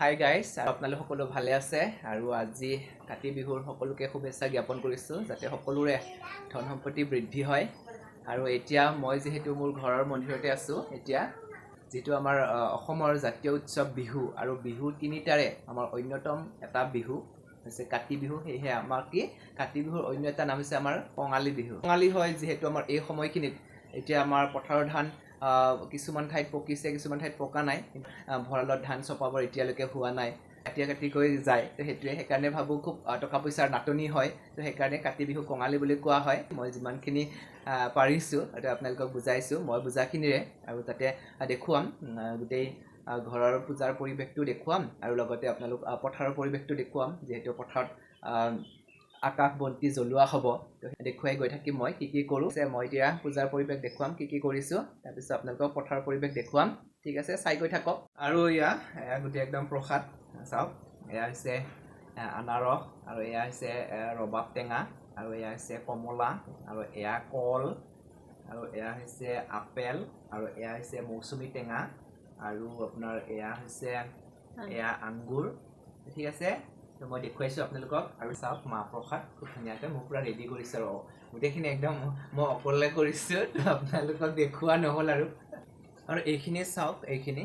Hi guys, আপোনালোক সকলো ভালে আছে আৰু আজি কাতি বিহুৰ সকলোকে শুভেচ্ছা জ্ঞাপন কৰিছোঁ যাতে সকলোৰে ধন সম্পত্তি বৃদ্ধি হয়। আৰু এতিয়া মই যিহেতু মোৰ ঘৰৰ মন্দিৰতে আছোঁ, এতিয়া যিটো আমাৰ অসমৰ জাতীয় উৎসৱ বিহু আৰু বিহু তিনিটাৰে আমাৰ অন্যতম এটা বিহু হৈছে কাতি বিহু। সেয়েহে আমাৰ কাতি বিহুৰ অন্য এটা নাম হৈছে আমাৰ কঙালী বিহু। কঙালী হয় যিহেতু আমাৰ এই সময়খিনিত এতিয়া আমাৰ পথাৰৰ ধান কিছুমান ঠাইত পকিছে, কিছুমান ঠাইত পকা নাই, ভঁৰালত ধান চপাবৰ এতিয়ালৈকে হোৱা নাই, কাটি গৈ যায়। তো সেইকাৰণে ভাবোঁ খুব টকা পইচাৰ নাটনি হয়। তো সেইকাৰণে কাতি বিহু কঙালী বুলি কোৱা হয়। মই যিমানখিনি পাৰিছোঁ আপোনালোকক বুজাইছোঁ, মই বুজাখিনিৰে, আৰু তাতে দেখুৱাম গোটেই ঘৰৰ পূজাৰ পৰিৱেশটো দেখুৱাম আৰু লগতে আপোনালোক পথাৰৰ পৰিৱেশটো দেখুৱাম, যিহেতু পথাৰত আকাশ বন্তি জ্বলোৱা হ'ব। তো দেখুৱাই গৈ থাকিম মই কি কৰোঁ। মই এতিয়া পূজাৰ পৰিৱেশ দেখুৱাম, কি কৰিছোঁ, তাৰপিছত আপোনালোকক পথাৰৰ পৰিৱেশ দেখুৱাম। ঠিক আছে, চাই গৈ থাকক। আৰু এয়া গোটেই একদম প্ৰসাদ চাওক। এয়া হৈছে আনাৰস, আৰু এয়া হৈছে ৰবাব টেঙা, আৰু এয়া হৈছে কমলা, আৰু এয়া কল, আৰু এয়া হৈছে আপেল, আৰু এয়া হৈছে মৌচুমী টেঙা, আৰু আপোনাৰ এয়া হৈছে আঙ্গুৰ। ঠিক আছে, তো মই দেখুৱাইছোঁ আপোনালোকক। আৰু চাওক মাহ প্ৰসাদ খুব ধুনীয়াকৈ মোৰ পূৰা ৰেডি কৰিছোঁ, আৰু গোটেইখিনি একদম মই অকলে কৰিছোঁ, তো আপোনালোকক দেখুওৱা নহ'ল। আৰু এইখিনি চাওক, এইখিনি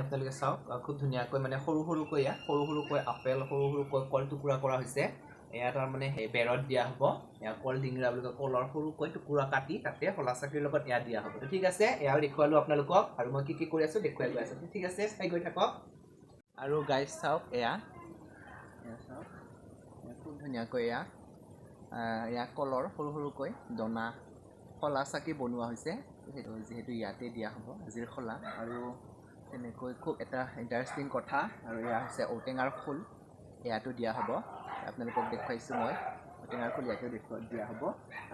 আপোনালোকে চাওক, খুব ধুনীয়াকৈ মানে সৰু সৰুকৈ আপেল, সৰু সৰুকৈ কল টুকুৰা কৰা হৈছে। এয়া তাৰমানে বেৰত দিয়া হ'ব। এয়া কল ডিঙৰা বুলি কয়, কলৰ সৰুকৈ টুকুৰা কাটি তাতে শলা চাকিৰ লগত এয়া দিয়া হ'ব। ঠিক আছে, এয়াও দেখুৱালোঁ আপোনালোকক, আৰু মই কি কৰি আছোঁ দেখুৱাই গৈ আছোঁ। ঠিক আছে, চাই গৈ থাকক। আৰু গাইজ চাওক, এয়া চাওক, খুব ধুনীয়াকৈ এয়া কলৰ সৰু সৰুকৈ দনা শলা চাকি বনোৱা হৈছে, যিহেতু ইয়াতে দিয়া হ'ব আজিৰ শলা। আৰু তেনেকৈ খুব এটা ইণ্টাৰেষ্টিং কথা, আৰু এয়া হৈছে ঔটেঙাৰ ফুল, এয়াতো দিয়া হ'ব। আপোনালোকক দেখুৱাইছোঁ মই, ঔটেঙাৰ ফুল ইয়াতেও দিয়া হ'ব।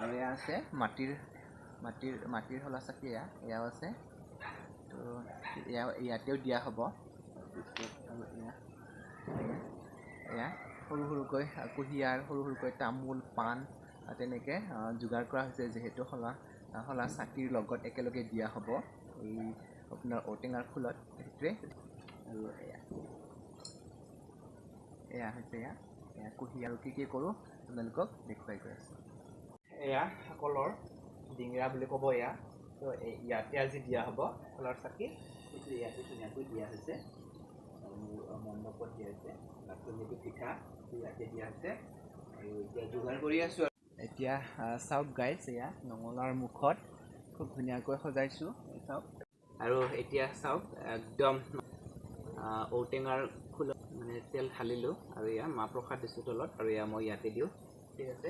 আৰু এয়া আছে মাটিৰ শলা চাকি, এয়াও আছে, তো ইয়াতেও দিয়া হ'ব। আৰু এয়া সৰু সৰুকৈ কুঁহিয়াৰ, সৰু সৰুকৈ তামোল, পাণ তেনেকৈ যোগাৰ কৰা হৈছে, যিহেতু শলা চাকিৰ লগত একেলগে দিয়া হ'ব এই আপোনাৰ ঔটেঙাৰ ফুলত, সেইটোৱে। আৰু এয়া হৈছে কুঁহিয়াৰ, আৰু কি কৰোঁ আপোনালোকক দেখুৱাই গৈ আছোঁ। এয়া কলৰ ডিঙৰা বুলি ক'ব এয়া। তো ইয়াতে আজি দিয়া হ'ব কলৰ চাকি, সেইটো ইয়াতে ধুনীয়াকৈ দিয়া হৈছে, মণ্ডপত দিয়া হৈছে। যিটো পিঠা ইয়াতে দিয়া হৈছে, আৰু এতিয়া যোগাৰ কৰি আছোঁ। এতিয়া চাওক গাইজ, এয়া নঙলাৰ মুখত খুব ধুনীয়াকৈ সজাইছোঁ, চাওক। আৰু এতিয়া চাওক, একদম ঔটেঙাৰ ফুলত মানে তেল ঢালিলোঁ, আৰু এয়া মাহ প্ৰসাদ দিছোঁ তলত, আৰু এয়া মই ইয়াতে দিওঁ। ঠিক আছে,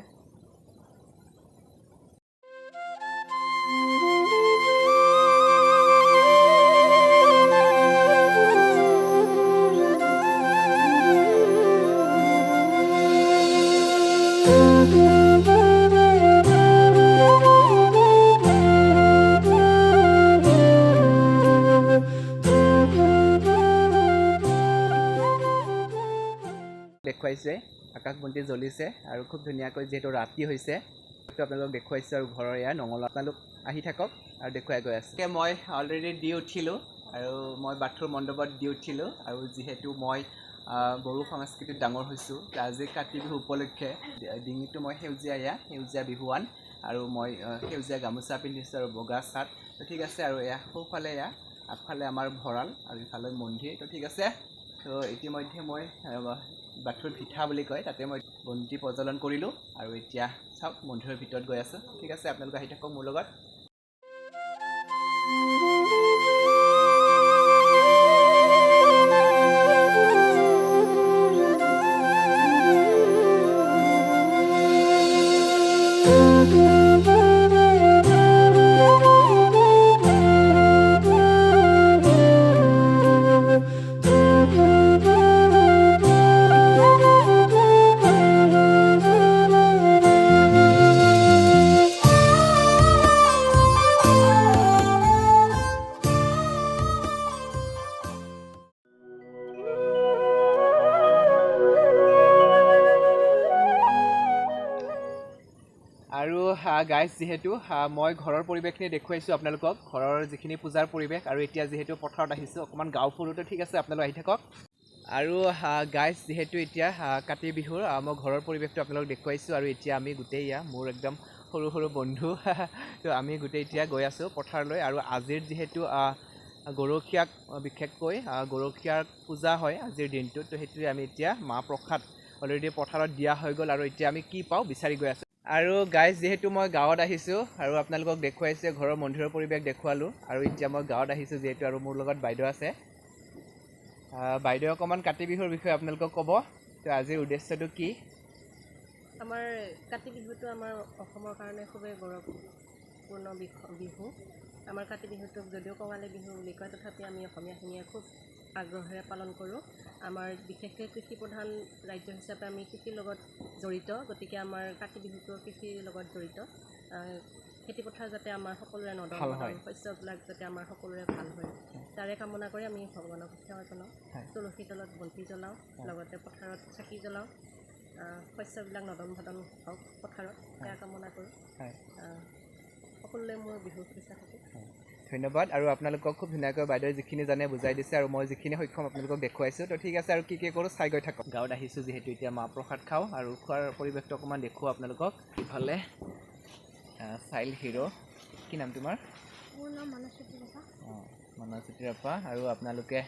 দেখুৱাইছে আকাশ বন্তি জ্বলিছে, আৰু খুব ধুনীয়াকৈ যিহেতু ৰাতি হৈছে আপোনালোকক দেখুৱাইছোঁ। আৰু ঘৰৰ এয়া নঙলা, আপোনালোক আহি থাকক আৰু দেখুৱাই গৈ আছে। মই অলৰেডি দি উঠিলোঁ, আৰু মই বাথৰুম মণ্ডপত দি উঠিলোঁ। আৰু যিহেতু মই বড়ো সংস্কৃতিত ডাঙৰ হৈছোঁ, আজি কাতি বিহু উপলক্ষে ডিঙিটো মই সেউজীয়া বিহুৱান, আৰু মই সেউজীয়া গামোচা পিন্ধিছোঁ আৰু বগা চাৰ্ট। তো ঠিক আছে, আৰু সোঁফালে আগফালে আমাৰ ভঁৰাল, আৰু ইফালে মন্দিৰ। তো ঠিক আছে, তো ইতিমধ্যে মই বাথৰুম পিঠা বুলি কয়, তাতে মই বন্তি প্ৰজ্বলন কৰিলোঁ, আৰু এতিয়া চাওক মন্দিৰৰ ভিতৰত গৈ আছোঁ। ঠিক আছে, আপোনালোকে আহি থাকক মোৰ লগত। গাইজ যিহেতু মই ঘৰৰ পৰিৱেশখিনি দেখুৱাইছোঁ আপোনালোকক ঘৰৰ যিখিনি পূজাৰ পৰিৱেশ আৰু এতিয়া যিহেতু পথাৰত আহিছোঁ অকণমান গাঁও ফুৰোঁতে ঠিক আছে আপোনালোক আহি থাকক আৰু গাইজ যিহেতু এতিয়া কাতি বিহুৰ মই ঘৰৰ পৰিৱেশটো আপোনালোকক দেখুৱাইছোঁ আৰু এতিয়া আমি গোটেই মোৰ একদম সৰু সৰু বন্ধু তো আমি গোটেই এতিয়া গৈ আছোঁ পথাৰলৈ আৰু আজিৰ যিহেতু গৰখীয়াক বিশেষকৈ গৰখীয়াৰ পূজা হয় আজিৰ দিনটোত তো সেইটোৱে আমি এতিয়া মাহ প্ৰসাদ অলৰেডি পথাৰত দিয়া হৈ গ'ল আৰু এতিয়া আমি কি পাওঁ বিচাৰি গৈ আছোঁ আৰু গাইজ যিহেতু মই গাঁৱত আহিছোঁ আৰু আপোনালোকক দেখুৱাইছে ঘৰৰ মন্দিৰৰ পৰিৱেশ দেখুৱালোঁ আৰু এতিয়া মই গাঁৱত আহিছোঁ যিহেতু আৰু মোৰ লগত বাইদেউ আছে বাইদেউ অকণমান কাতি বিহুৰ বিষয়ে আপোনালোকক ক'ব তো আজিৰ উদ্দেশ্যটো কি আমাৰ কাতি বিহুটো আমাৰ অসমৰ কাৰণে খুবেই গৌৰৱপূৰ্ণ বিহু আমাৰ কাতি বিহুটোক যদিও কঙালী বিহু বুলি কয় তথাপি আমি অসমীয়াখিনিয়ে খুব আগ্ৰহেৰে পালন কৰোঁ আমাৰ বিশেষকৈ কৃষি প্ৰধান ৰাজ্য হিচাপে আমি কৃষিৰ লগত জড়িত গতিকে আমাৰ কাতি বিহুটো কৃষিৰ লগত জড়িত খেতিপথাৰ যাতে আমাৰ সকলোৰে নদন শস্যবিলাক যাতে আমাৰ সকলোৰে ভাল হয় তাৰে কামনা কৰি আমি ভগৱানক সেৱা জনাওঁ তুলসী তলত বন্তি জ্বলাওঁ লগতে পথাৰত চাকি জ্বলাওঁ শস্যবিলাক নদন ভদন হওক পথাৰত সেয়া কামনা কৰোঁ সকলোলৈ মোৰ বিহুৰ শুভেচ্ছা থাকিল ধন্যবাদ আৰু আপোনালোকক খুব ধুনীয়াকৈ বাইদেৱে যিখিনি জানে বুজাই দিছে আৰু মই যিখিনি সক্ষম আপোনালোকক দেখুৱাইছোঁ তো ঠিক আছে আৰু কি কৰোঁ চাই গৈ থাকক গাঁৱত আহিছোঁ যিহেতু এতিয়া মাহ প্ৰসাদ খাওঁ আৰু খোৱাৰ পৰিৱেশটো অকণমান দেখুৱাওঁ আপোনালোকক ইফালে চাইল্ড হিৰ' কি নাম তোমাৰ মোৰ নাম মানসজ্যোতি ৰাভা মানসজ্যোতি ৰাভা আৰু আপোনালোকে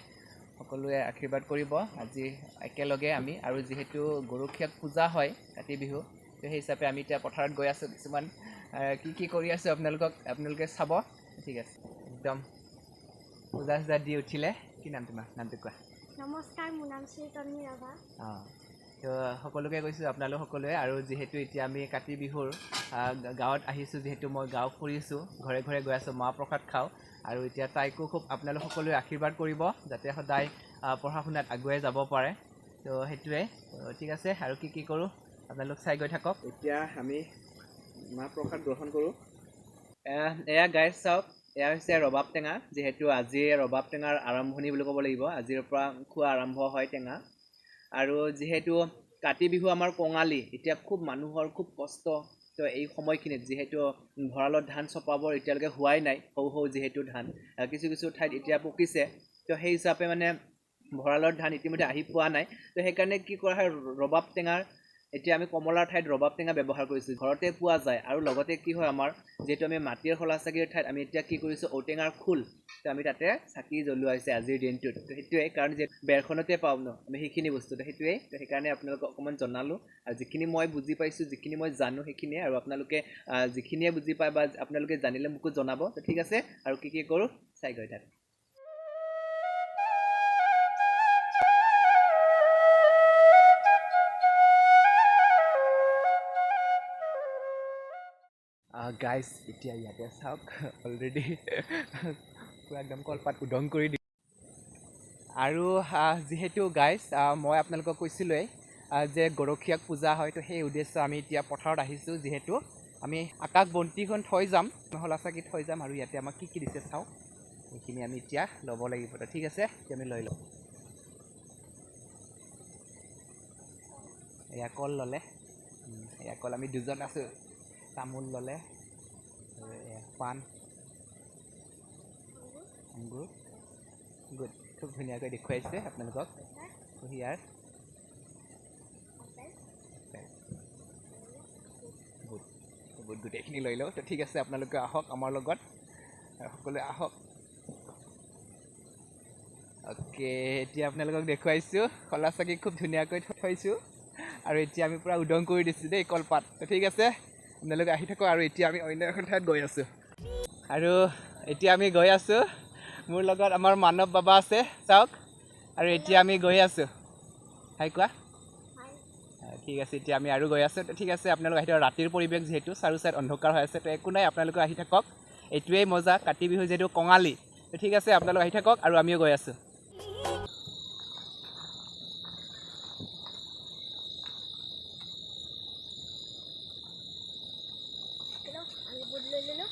সকলোৱে আশীৰ্বাদ কৰিব আজি একেলগে আমি আৰু যিহেতু গৰখীয়াক পূজা হয় কাতি বিহু তো সেই হিচাপে আমি এতিয়া পথাৰত গৈ আছোঁ কিছুমান কি কৰি আছোঁ আপোনালোকে চাব ঠিক আছে একদম পূজা চূজা দি উঠিলে কি নাম তোমাৰ নামটো কোৱা নমস্কাৰ মোৰ নাম শ্ৰী তন্মী ৰাভা তো সকলোকে কৈছোঁ আপোনালোক সকলোৱে আৰু যিহেতু এতিয়া আমি কাতি বিহুৰ গাঁৱত আহিছোঁ যিহেতু মই গাঁও ফুৰিছোঁ ঘৰে ঘৰে গৈ আছোঁ মাহ প্ৰসাদ খাওঁ আৰু এতিয়া তাইকো খুব আপোনালোক সকলোৱে আশীৰ্বাদ কৰিব যাতে সদায় পঢ়া শুনাত আগুৱাই যাব পাৰে তো সেইটোৱে ঠিক আছে আৰু কি কৰোঁ আপোনালোক চাই গৈ থাকক এতিয়া আমি মাহ প্ৰসাদ গ্ৰহণ কৰোঁ এয়া গাইজ চাওক এয়া হৈছে ৰবাব টেঙা যিহেতু আজি ৰবাব টেঙাৰ আৰম্ভণি বুলি ক'ব লাগিব আজিৰ পৰা খোৱা আৰম্ভ হয় টেঙা আৰু যিহেতু কাতি বিহু আমাৰ কঙালী এতিয়া খুব মানুহৰ খুব কষ্ট তো এই সময়খিনিত যিহেতু ভঁৰালত ধান চপাবৰ এতিয়ালৈকে হোৱাই নাই সৌ যিহেতু ধান কিছু ঠাইত এতিয়া পকিছে তো সেই হিচাপে মানে ভঁৰালৰ ধান ইতিমধ্যে আহি পোৱা নাই তো সেইকাৰণে কি কৰা হয় ৰবাব টেঙাৰ এতিয়া আমি কমলাৰ ঠাইত ৰবাব টেঙা ব্যৱহাৰ কৰিছোঁ ঘৰতে পোৱা যায় আৰু লগতে কি হয় আমাৰ যিহেতু আমি মাটিৰ শলা চাকিৰ ঠাইত আমি এতিয়া কি কৰিছোঁ ঔটেঙাৰ খোল তো আমি তাতে চাকি জ্বলোৱা হৈছে আজিৰ দিনটোত তো সেইটোৱে কাৰণ যে বেৰখনতে পাওঁ ন আমি সেইখিনি বস্তুটো সেইটোৱেই তো সেইকাৰণে আপোনালোকক অকণমান জনালোঁ আৰু যিখিনি মই বুজি পাইছোঁ যিখিনি মই জানো সেইখিনিয়ে আৰু আপোনালোকে যিখিনিয়ে বুজি পায় বা আপোনালোকে জানিলে মোকো জনাব তো ঠিক আছে আৰু কি কৰোঁ চাই গৈ থাক গাইজ এতিয়া ইয়াতে চাওক অলৰেডি পূৰা একদম কলপাত উদং কৰি দি আৰু যিহেতু গাইজ মই আপোনালোকক কৈছিলোঁৱেই যে গৰখীয়াক পূজা হয় তো সেই উদ্দেশ্য আমি এতিয়া পথাৰত আহিছোঁ যিহেতু আমি আকাশ বন্তিখন থৈ যাম নহলা চাকি থৈ যাম আৰু ইয়াতে আমাক কি দিছে চাওঁ সেইখিনি আমি এতিয়া ল'ব লাগিব তো ঠিক আছে এতিয়া আমি লৈ লওঁ এয়া কল ল'লে এয়া কল আমি দুজন আছোঁ তামোল ল'লে পাণ আঙুৰ গুড খুব ধুনীয়াকৈ দেখুৱাইছে আপোনালোকক কুঁহিয়াৰ বুট গোটেইখিনি লৈ লওঁ তো ঠিক আছে আপোনালোকে আহক আমাৰ লগত সকলোৱে আহক অ'কে এতিয়া আপোনালোকক দেখুৱাইছোঁ কলা চাকি খুব ধুনীয়াকৈ থৈছোঁ আৰু এতিয়া আমি পূৰা উদং কৰি দিছোঁ দেই কলপাত তো ঠিক আছে আপোনালোকে আহি থাকক আৰু এতিয়া আমি অন্য এখন ঠাইত গৈ আছোঁ আৰু এতিয়া আমি গৈ আছোঁ মোৰ লগত আমাৰ মানৱ বাবা আছে চাওক আৰু এতিয়া আমি গৈ আছোঁ হাই কোৱা ঠিক আছে এতিয়া আমি আৰু গৈ আছোঁ তো ঠিক আছে আপোনালোক আহি থাকক ৰাতিৰ পৰিৱেশ যিহেতু চাৰু চাইড অন্ধকাৰ হৈ আছে তো একো নাই আপোনালোকে আহি থাকক এইটোৱেই মজা কাতি বিহু যিহেতু কঙালী তো ঠিক আছে আপোনালোক আহি থাকক আৰু আমিও গৈ আছোঁ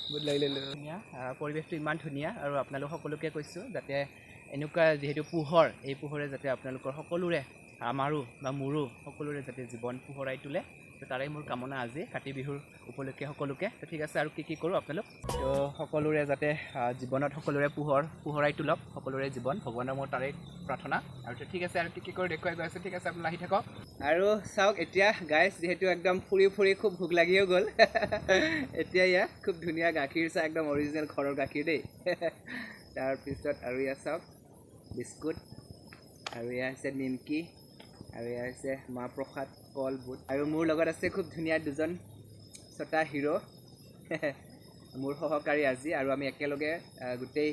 বুট লৈ ল'লোঁ ধুনীয়া পৰিৱেশটো ইমান ধুনীয়া আৰু আপোনালোক সকলোকে কৈছোঁ যাতে এনেকুৱা যিহেতু পোহৰ এই পোহৰে যাতে আপোনালোকৰ সকলোৰে আমাৰো বা মোৰো সকলোৰে যাতে জীৱন পোহৰাই তোলে তো তো তাৰে মোৰ কামনা আজি কাতি বিহুৰ উপলক্ষে সকলোকে। তো ঠিক আছে, আৰু কি কৰোঁ আপোনালোক, তো সকলোৰে যাতে জীৱনত সকলোৰে পোহৰাই তোলক সকলোৰে জীৱন, ভগৱানৰ মোৰ তাৰে প্ৰাৰ্থনা। আৰু ঠিক আছে, আৰু কি কৰোঁ দেখুৱাই গৈ আছোঁ। ঠিক আছে, আপোনালোক আহি থাকক। আৰু চাওক এতিয়া গাইজ, যিহেতু একদম ফুৰি খুব ভোক লাগিও গ'ল এতিয়া ইয়াত খুব ধুনীয়া গাখীৰ চাহ, একদম অৰিজিনেল ঘৰৰ গাখীৰ দেই তাৰপিছত আৰু ইয়াত চাওক বিস্কুট, আৰু এয়া হৈছে নিমকি, আৰু এয়া হৈছে মাহ প্ৰসাদ, কল, বুট, আৰু মোৰ লগত আছে খুব ধুনীয়া দুজন ছটা হিৰো মোৰ সহকাৰী আজি। আৰু আমি একেলগে গোটেই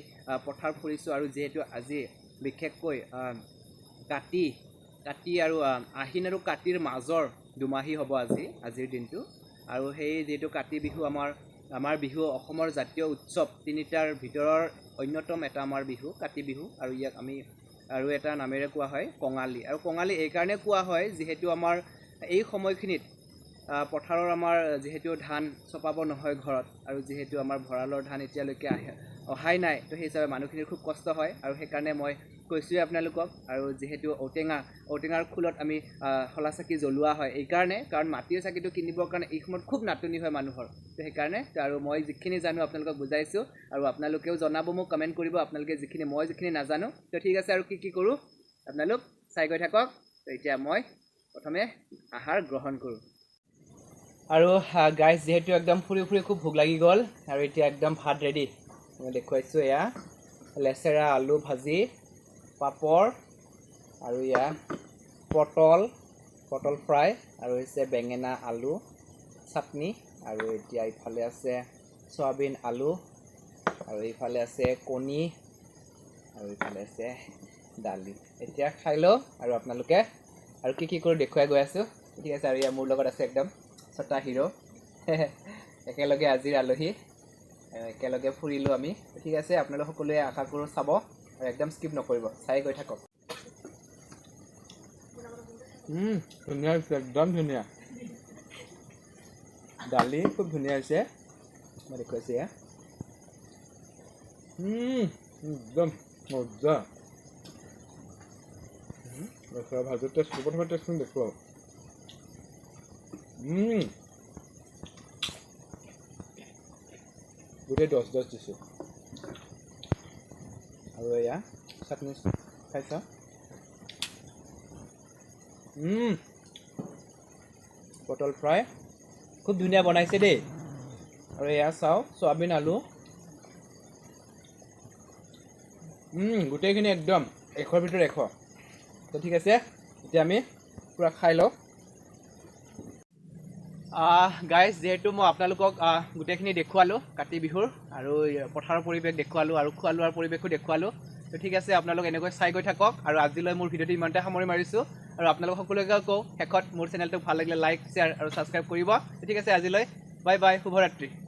পথাৰ ফুৰিছোঁ। আৰু যিহেতু আজি বিশেষকৈ কাতি আৰু আহিন আৰু কাতিৰ মাজৰ দুমাহী হ'ব আজিৰ দিনটো। আৰু সেই যিহেতু কাতি বিহু আমাৰ বিহু অসমৰ জাতীয় উৎসৱ তিনিটাৰ ভিতৰৰ অন্যতম এটা আমাৰ বিহু কাতি বিহু। আৰু ইয়াক আমি আৰু এটা নামেৰে কোৱা হয় কঙালী। আৰু কঙালী এইকাৰণে কোৱা হয় যিহেতু আমাৰ এই সময়খিনিত পথাৰৰ আমাৰ যিহেতু ধান চপাব নহয় ঘৰত, আৰু যিহেতু আমাৰ ভঁৰালৰ ধান এতিয়ালৈকে অহাই নাই, তো সেই হিচাপে মানুহখিনিৰ খুব কষ্ট হয়। আৰু সেইকাৰণে মই কৈছোঁৱে আপোনালোকক। আৰু যিহেতু ঔটেঙাৰ খোলত আমি শলা চাকি জ্বলোৱা হয় এইকাৰণে, কাৰণ মাটিৰ চাকিটো কিনিবৰ কাৰণে এই সময়ত খুব নাটনি হয় মানুহৰ। তো সেইকাৰণে আৰু মই যিখিনি জানো আপোনালোকক বুজাইছোঁ, আৰু আপোনালোকেও জনাব মোক, কমেণ্ট কৰিব আপোনালোকে মই যিখিনি নাজানো। তো ঠিক আছে, আৰু কি কৰোঁ আপোনালোক চাই গৈ থাকক। তো এতিয়া মই প্ৰথমে আহাৰ গ্ৰহণ কৰোঁ। আৰু গাইজ, যিহেতু একদম ফুৰি খুব ভোক লাগি গ'ল, আৰু এতিয়া একদম ভাত ৰেডি। মই দেখুৱাইছোঁ এয়া লেচেৰা আলু ভাজি, পাপৰ, আৰু এয়া পটল ফ্ৰাই, আৰু হৈছে বেঙেনা আলু চাটনি, আৰু এতিয়া ইফালে আছে চয়াবিন আলু, আৰু এইফালে আছে কণী, আৰু এইফালে আছে দালি। এতিয়া খাই লওঁ, আৰু আপোনালোকে আৰু কি কৰোঁ দেখুৱাই গৈ আছোঁ। ঠিক আছে, আৰু ইয়াৰ মোৰ লগত আছে একদম ছটা হিৰো একেলগে আজিৰ আলহী, একেলগে ফুৰিলোঁ আমি। ঠিক আছে, আপোনালোক সকলোৱে আশা কৰোঁ চাব, আৰু একদম স্কিপ নকৰিব, চাই গৈ থাকক। ধুনীয়া হৈছে, একদম ধুনীয়া। দালি খুব ধুনীয়া হৈছে, মই দেখুৱাইছোঁ এয়া একদম মজা। ভাজি টেষ্ট প্ৰথমে টেষ্টখিনি দেখুৱাওঁ। গোটেই 10 দিছোঁ। আৰু এয়া চাটনি খাইছ, পটল ফ্ৰাই খুব ধুনীয়া বনাইছে দেই। আৰু এয়া চাওঁ চয়াবিন আলু, গোটেইখিনি একদম 100ৰ ভিতৰত 100। তো ঠিক আছে, এতিয়া আমি পূৰা খাই লওঁ। গাইজ, যিহেতু মই আপোনালোকক গোটেইখিনি দেখুৱালোঁ কাতি বিহুৰ, আৰু পথাৰৰ পৰিৱেশ দেখুৱালোঁ, আৰু খোৱা লোৱাৰ পৰিৱেশো দেখুৱালোঁ। তো ঠিক আছে, আপোনালোক এনেকৈ চাই গৈ থাকক। আৰু আজিলৈ মোৰ ভিডিঅ'টো ইমানতে সামৰি মাৰিছোঁ। আৰু আপোনালোক সকলোকে কওঁ, শেষত মোৰ চেনেলটো ভাল লাগিলে লাইক, শ্বেয়াৰ আৰু ছাবস্ক্ৰাইব কৰিব। ঠিক আছে, আজিলৈ বাই বাই, শুভৰাত্ৰি।